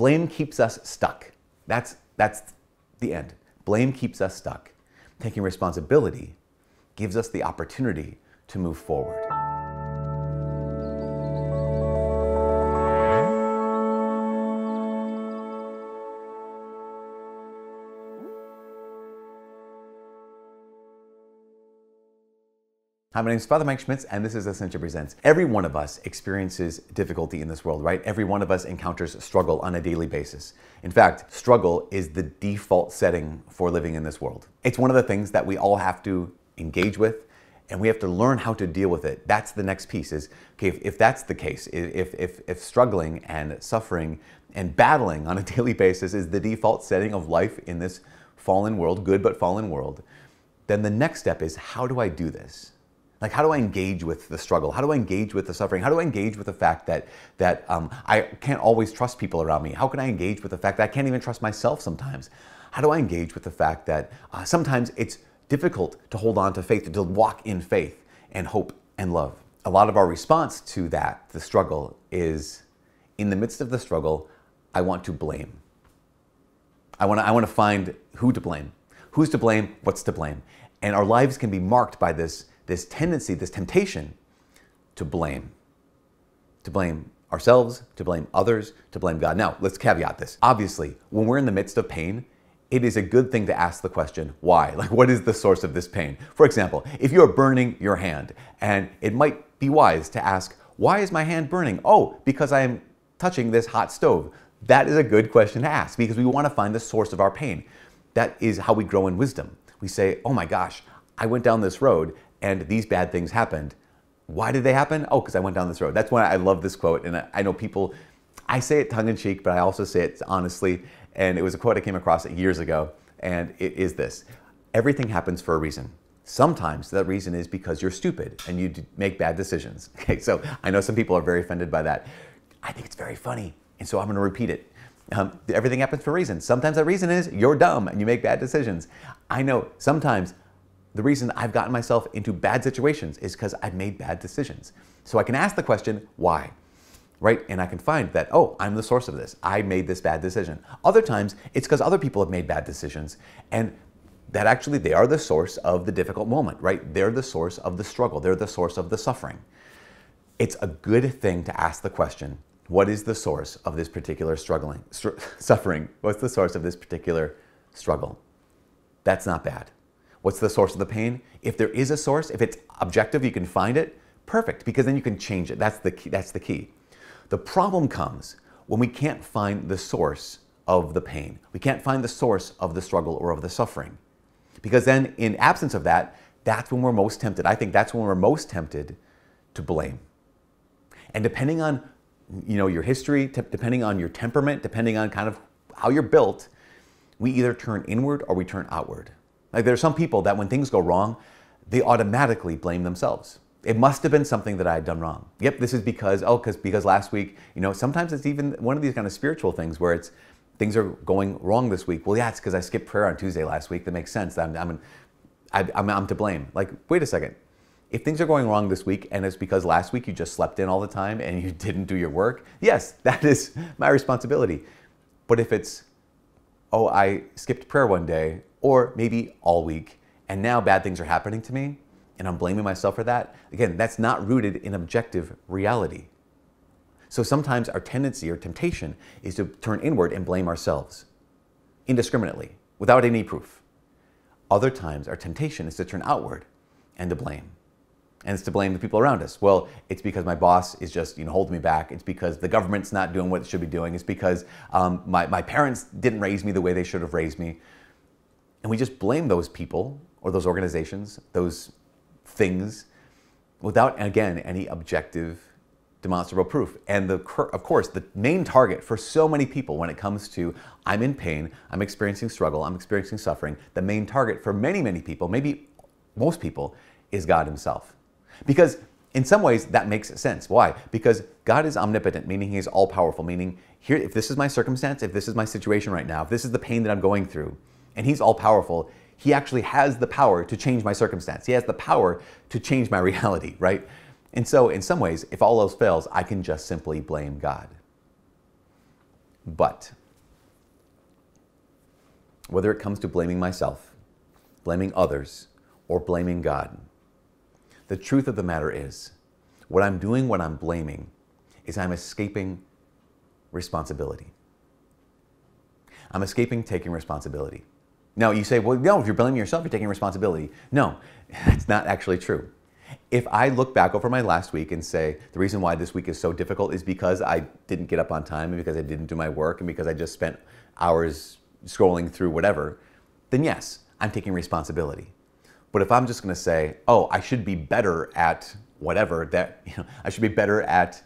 Blame keeps us stuck. That's the end. Blame keeps us stuck. Taking responsibility gives us the opportunity to move forward. Hi, my name is Father Mike Schmitz, and this is Ascension Presents. Every one of us experiences difficulty in this world, right? Every one of us encounters struggle on a daily basis. In fact, struggle is the default setting for living in this world. It's one of the things that we all have to engage with, and we have to learn how to deal with it. That's the next piece is, okay, if that's the case, if struggling and suffering and battling on a daily basis is the default setting of life in this fallen world, good but fallen world, then the next step is, how do I do this? Like, how do I engage with the struggle? How do I engage with the suffering? How do I engage with the fact that I can't always trust people around me? How can I engage with the fact that I can't even trust myself sometimes? How do I engage with the fact that sometimes it's difficult to hold on to faith, to walk in faith and hope and love? A lot of our response to that, the struggle, is in the midst of the struggle, I want to blame. I want to find who to blame. Who's to blame? What's to blame? And our lives can be marked by this tendency, this temptation to blame ourselves, to blame others, to blame God. Now, let's caveat this. Obviously, when we're in the midst of pain, it is a good thing to ask the question, why? Like, what is the source of this pain? For example, if you're burning your hand, and it might be wise to ask, why is my hand burning? Oh, because I am touching this hot stove. That is a good question to ask because we want to find the source of our pain. That is how we grow in wisdom. We say, oh my gosh, I went down this road and these bad things happened. Why did they happen? Oh, because I went down this road. That's why I love this quote. And I know people, I say it tongue in cheek, but I also say it honestly. And it was a quote I came across years ago. And it is this: everything happens for a reason. Sometimes that reason is because you're stupid and you make bad decisions. Okay, so I know some people are very offended by that. I think it's very funny. And so I'm going to repeat it. Everything happens for a reason. Sometimes that reason is you're dumb and you make bad decisions. I know sometimes the reason I've gotten myself into bad situations is because I've made bad decisions. So I can ask the question, why? Right? And I can find that, oh, I'm the source of this. I made this bad decision. Other times, it's because other people have made bad decisions. And that actually, they are the source of the difficult moment, right? They're the source of the struggle. They're the source of the suffering. It's a good thing to ask the question, what is the source of this particular suffering? What's the source of this particular struggle? That's not bad. What's the source of the pain? If there is a source, if it's objective, you can find it, perfect, because then you can change it. That's the key. The problem comes when we can't find the source of the pain. We can't find the source of the struggle or of the suffering. Because then, in absence of that, that's when we're most tempted. I think that's when we're most tempted to blame. And depending on, your history, depending on your temperament, depending on kind of how you're built, we either turn inward or we turn outward. Like, there are some people that when things go wrong, they automatically blame themselves. It must have been something that I had done wrong. Yep, this is because last week, sometimes it's even one of these kind of spiritual things where it's things are going wrong this week. Well, yeah, it's because I skipped prayer on Tuesday last week. That makes sense. I'm to blame. Like, wait a second. If things are going wrong this week and it's because last week you just slept in all the time and you didn't do your work, yes, that is my responsibility. But if it's, oh, I skipped prayer one day, or maybe all week, and now bad things are happening to me, and I'm blaming myself for that. Again, that's not rooted in objective reality. So sometimes our tendency or temptation is to turn inward and blame ourselves indiscriminately, without any proof. Other times, our temptation is to turn outward and to blame. And it's to blame the people around us. Well, it's because my boss is just holding me back. It's because the government's not doing what it should be doing. It's because my parents didn't raise me the way they should have raised me. And we just blame those people or those organizations, those things, without, again, any objective, demonstrable proof. And of course, the main target for so many people when it comes to, I'm in pain, I'm experiencing struggle, I'm experiencing suffering, the main target for many, many people, maybe most people, is God himself. Because in some ways, that makes sense. Why? Because God is omnipotent, meaning he is all-powerful, meaning here, if this is my circumstance, if this is my situation right now, if this is the pain that I'm going through, and he's all-powerful, he actually has the power to change my circumstance. He has the power to change my reality, right? And so in some ways, if all else fails, I can just simply blame God. But whether it comes to blaming myself, blaming others, or blaming God, the truth of the matter is, what I'm doing when I'm blaming is I'm escaping responsibility. I'm escaping taking responsibility. Now you say, well, no, if you're blaming yourself, you're taking responsibility. No, that's not actually true. If I look back over my last week and say, the reason why this week is so difficult is because I didn't get up on time and because I didn't do my work and because I just spent hours scrolling through whatever, then yes, I'm taking responsibility. But if I'm just going to say, oh, I should be better at whatever, I should be better at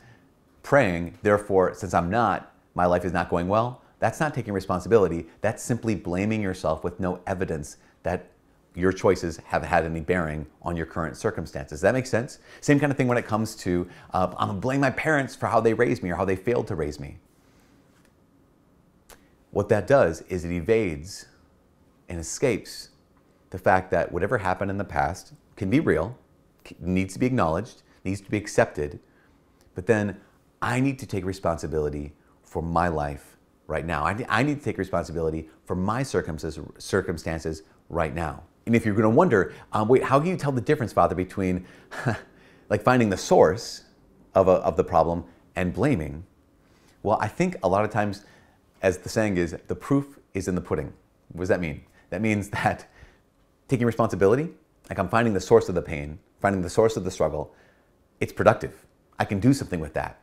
praying, therefore, since I'm not, my life is not going well, that's not taking responsibility. That's simply blaming yourself with no evidence that your choices have had any bearing on your current circumstances. Does that make sense? Same kind of thing when it comes to, I'm going to blame my parents for how they raised me or how they failed to raise me. What that does is it evades and escapes the fact that whatever happened in the past can be real, needs to be acknowledged, needs to be accepted, but then I need to take responsibility for my life right now. I need to take responsibility for my circumstances right now. And if you're going to wonder, wait, how can you tell the difference, Father, between like finding the source of the problem and blaming? Well, I think a lot of times, as the saying is, the proof is in the pudding. What does that mean? That means that taking responsibility, like I'm finding the source of the pain, finding the source of the struggle, it's productive. I can do something with that.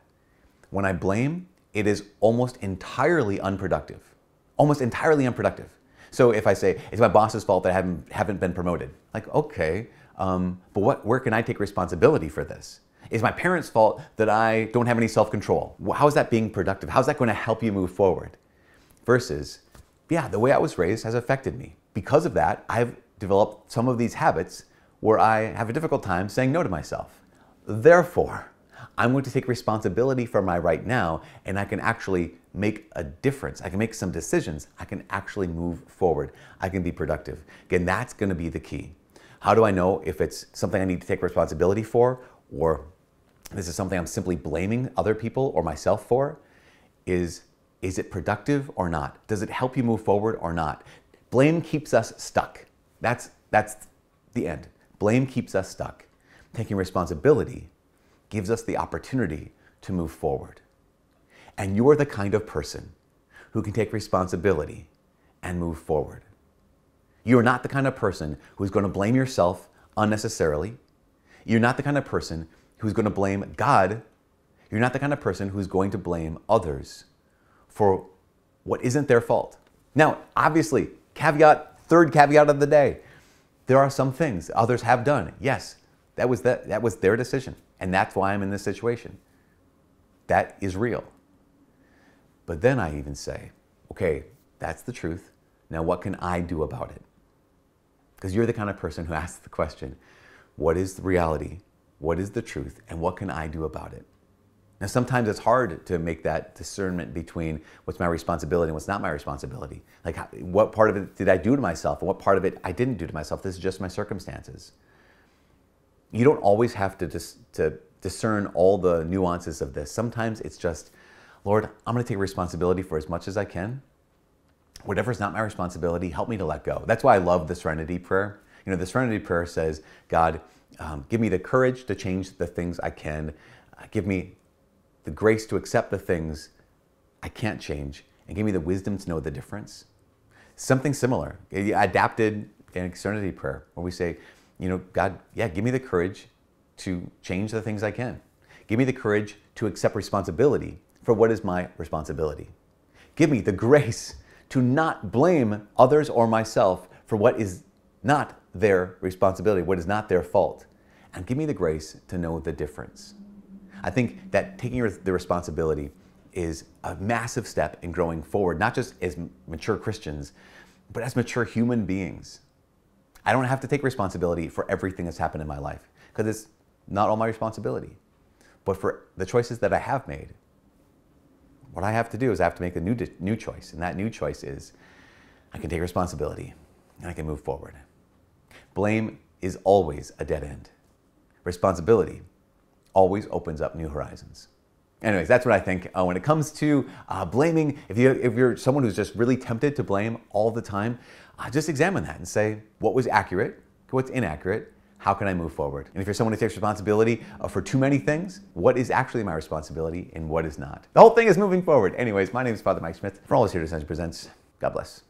When I blame, it is almost entirely unproductive. Almost entirely unproductive. So if I say, it's my boss's fault that I haven't been promoted. Like, okay, but where can I take responsibility for this? It's my parents' fault that I don't have any self-control. How is that being productive? How's that going to help you move forward? Versus, yeah, the way I was raised has affected me. Because of that, I've developed some of these habits where I have a difficult time saying no to myself. Therefore, I'm going to take responsibility for my right now, and I can actually make a difference. I can make some decisions. I can actually move forward. I can be productive. Again, that's going to be the key. How do I know if it's something I need to take responsibility for, or this is something I'm simply blaming other people or myself for? Is it productive or not? Does it help you move forward or not? Blame keeps us stuck. That's the end. Blame keeps us stuck. Taking responsibility gives us the opportunity to move forward. And you're the kind of person who can take responsibility and move forward. You're not the kind of person who's going to blame yourself unnecessarily. You're not the kind of person who's going to blame God. You're not the kind of person who's going to blame others for what isn't their fault. Now, obviously, third caveat of the day, there are some things others have done. Yes, that was their decision. And that's why I'm in this situation. That is real. But then I even say, okay, that's the truth. Now what can I do about it? Because you're the kind of person who asks the question, what is the reality? What is the truth? And what can I do about it? Now sometimes it's hard to make that discernment between what's my responsibility and what's not my responsibility. Like what part of it did I do to myself and what part of it I didn't do to myself? This is just my circumstances. You don't always have to discern all the nuances of this. Sometimes it's just, Lord, I'm going to take responsibility for as much as I can. Whatever's not my responsibility, help me to let go. That's why I love the Serenity Prayer. You know, the Serenity Prayer says, God, give me the courage to change the things I can. Give me the grace to accept the things I can't change. And give me the wisdom to know the difference. Something similar, adapted in Serenity Prayer, where we say, you know, God, yeah, give me the courage to change the things I can. Give me the courage to accept responsibility for what is my responsibility. Give me the grace to not blame others or myself for what is not their responsibility, what is not their fault. And give me the grace to know the difference. I think that taking the responsibility is a massive step in growing forward, not just as mature Christians, but as mature human beings. I don't have to take responsibility for everything that's happened in my life because it's not all my responsibility. But for the choices that I have made, what I have to do is I have to make a new choice. And that new choice is I can take responsibility and I can move forward. Blame is always a dead end. Responsibility always opens up new horizons. Anyways, that's what I think when it comes to blaming. If you're someone who's just really tempted to blame all the time, just examine that and say, what was accurate, what's inaccurate, how can I move forward? And if you're someone who takes responsibility for too many things, what is actually my responsibility and what is not? The whole thing is moving forward. Anyways, my name is Father Mike Smith. For all us here at Ascension Presents, God bless.